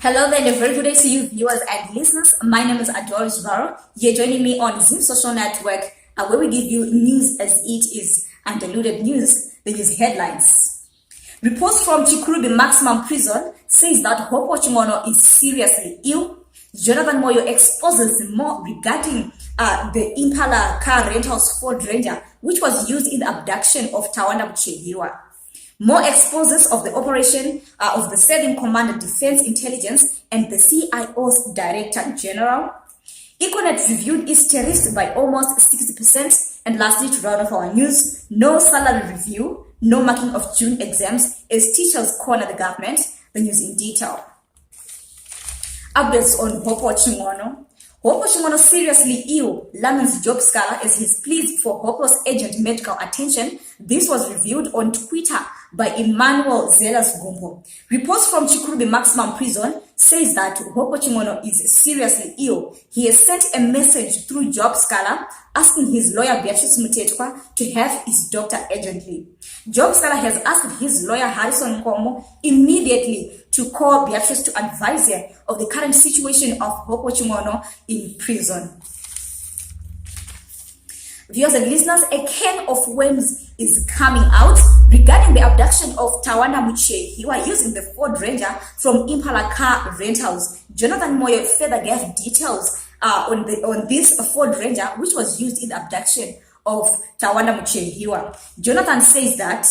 Hello there, and a very good day to you viewers and listeners. My name is Adoris Barrow. You're joining me on Zoom Social Network, where we give you news as it is, undiluted news, the news headlines. Reports from Chikurubi Maximum Prison says that Hope Ochimono is seriously ill. Jonathan Moyo exposes more regarding the Impala car rentals Ford Ranger, which was used in the abduction of Tawanda Muchehiwa. More exposes of the operation of the 7th Commander Defense Intelligence and the CIO's Director General. Econet reviewed its tariffs by almost 60%. And lastly, to round off our news, no salary review, no marking of June exams as teachers corner the government. The news in detail. Updates on Hope Ochimono. Hope Ochimono seriously ill, laments job scholar as his pleas for hopeless urgent medical attention. This was revealed on Twitter by Emmanuel Zelas Gumbo. Reports from Chikurubi Maximum Prison says that Hope Ochimono is seriously ill. He has sent a message through Job Scholar asking his lawyer Beatrice Mutetwa to have his doctor urgently. Job Scholar has asked his lawyer Harrison Nkomo immediately to call Beatrice to advise her of the current situation of Hope Ochimono in prison. Viewers and listeners, a can of worms is coming out regarding the abduction of Tawanda Muchehiwa using the Ford Ranger from Impala car rentals. Jonathan Moyo further gave details on this Ford Ranger, which was used in the abduction of Tawanda Muchehiwa. Jonathan says that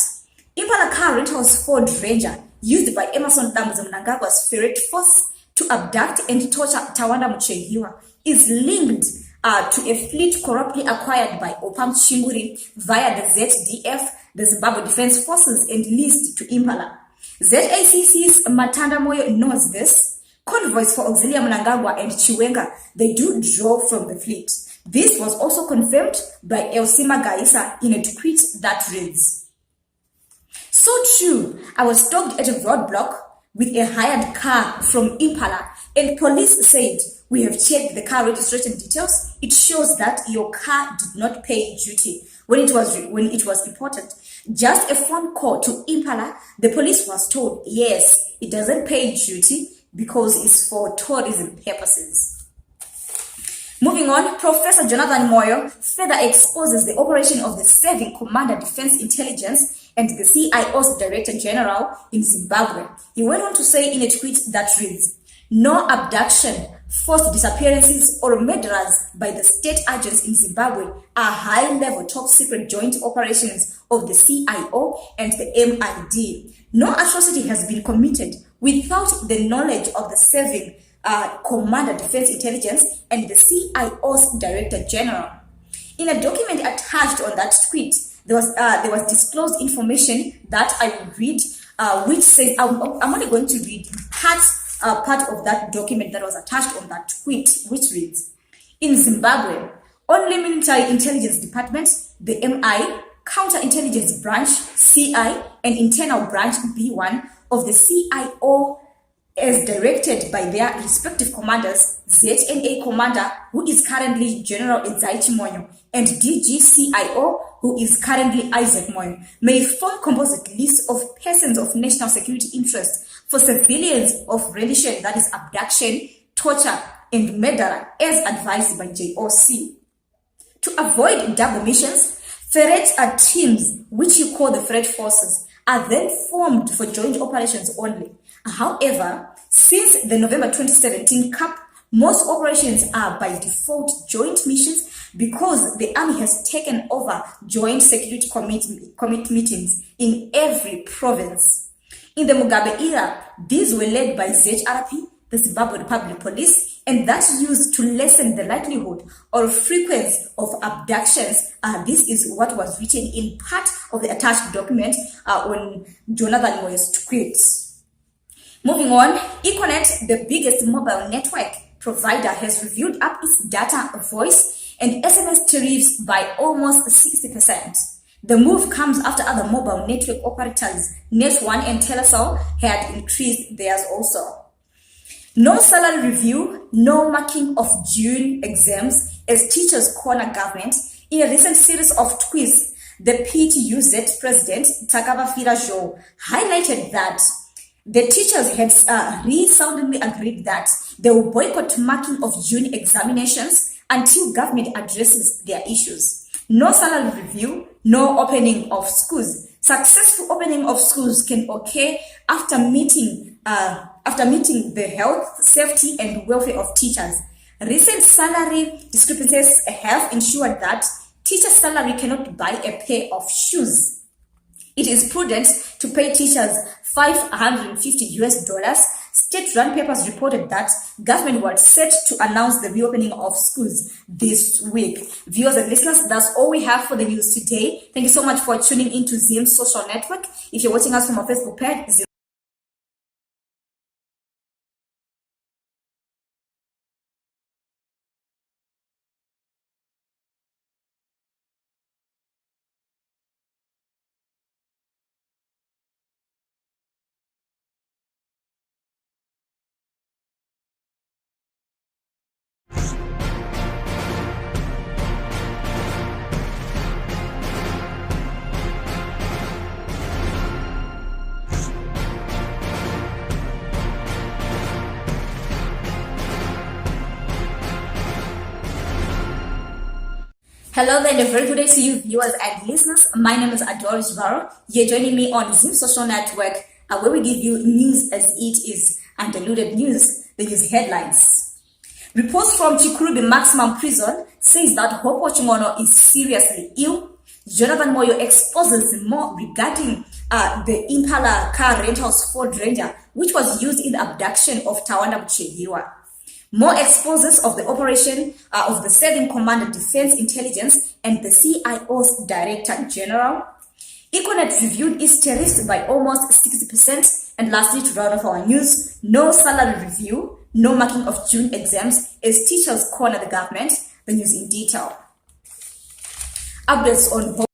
Impala car rentals Ford Ranger used by Emerson Dambuza Mnangagwa's Ferret Force to abduct and torture Tawanda Muchehiwa is linked to a fleet corruptly acquired by Opam Chimburi via the ZDF, the Zimbabwe Defense Forces, and leased to Impala. ZACC's Matanda Moyo knows this. Convoys for Auxilia Mnangagwa and Chiwenga, they do draw from the fleet. This was also confirmed by Elsima Gaisa in a tweet that reads, "So true, I was stopped at a roadblock with a hired car from Impala, and police said, we have checked the car registration details. It shows that your car did not pay duty when it was reported. Just a phone call to Impala, the police was told, yes, it doesn't pay duty because it's for tourism purposes." Moving on, Professor Jonathan Moyo further exposes the operation of the 7th Commander Defense Intelligence and the CIO's Director General in Zimbabwe. He went on to say in a tweet that reads, "No abduction, forced disappearances, or murderers by the state agents in Zimbabwe are high-level top-secret joint operations of the CIO and the MID. No atrocity has been committed without the knowledge of the 7th Commander Defense Intelligence and the CIO's Director General." In a document attached on that tweet, there was disclosed information that I will read, which says, I'm only going to read part of that document that was attached on that tweet, which reads, "In Zimbabwe, only Military Intelligence Department, the MI, Counterintelligence Branch, CI, and Internal Branch, B1, of the CIO as directed by their respective commanders, ZNA Commander, who is currently General Ezaichi Moyo, and DGCIO, who is currently Isaac Moyo, may form composite lists of persons of national security interest for civilians of religion, that is abduction, torture, and murder, as advised by JOC. To avoid double missions, Ferret teams, which you call the Ferret Forces, are then formed for joint operations only. However, since the November 2017 CAP, most operations are by default joint missions because the army has taken over joint security committee meetings in every province. In the Mugabe era, these were led by ZRP, the Zimbabwe Republic Police, and that's used to lessen the likelihood or frequency of abductions. This is what was written in part of the attached document on Jonathan Moyo's tweet. Moving on, Econet, the biggest mobile network provider, has reviewed up its data, voice, and SMS tariffs by almost 60%. The move comes after other mobile network operators, Net1 and Telecel, had increased theirs also. No salary review, no marking of June exams as teachers corner government. In a recent series of tweets, the PTUZ president, Takaba Fira Jo, highlighted that The teachers had resoundingly agreed that they will boycott marking of June examinations until government addresses their issues. No salary review, no opening of schools. Successful opening of schools can occur after meeting the health, safety, and welfare of teachers. Recent salary discrepancies have ensured that teacher salary cannot buy a pair of shoes. It is prudent to pay teachers $550. State-run papers reported that government was set to announce the reopening of schools this week. Viewers and listeners, that's all we have for the news today. Thank you so much for tuning into Zim Social Network. If you're watching us from our Facebook page, Zim Hello there, and a very good day to you, viewers and listeners. My name is Adoris Barrow. You're joining me on Zim Social Network, where we give you news as it is, undiluted news, the news headlines. Reports from Chikurubi Maximum Prison says that Hope Ochingono is seriously ill. Jonathan Moyo exposes more regarding the Impala car rentals Ford Ranger, which was used in the abduction of Tawanda Muchegiwa. More exposes of the operation of the Serving Commander Defense Intelligence and the CIO's Director General. Econet reviewed its tariffs by almost 60%. And lastly, to round off our news, no salary review, no marking of June exams as teachers corner the government. The news in detail. Updates on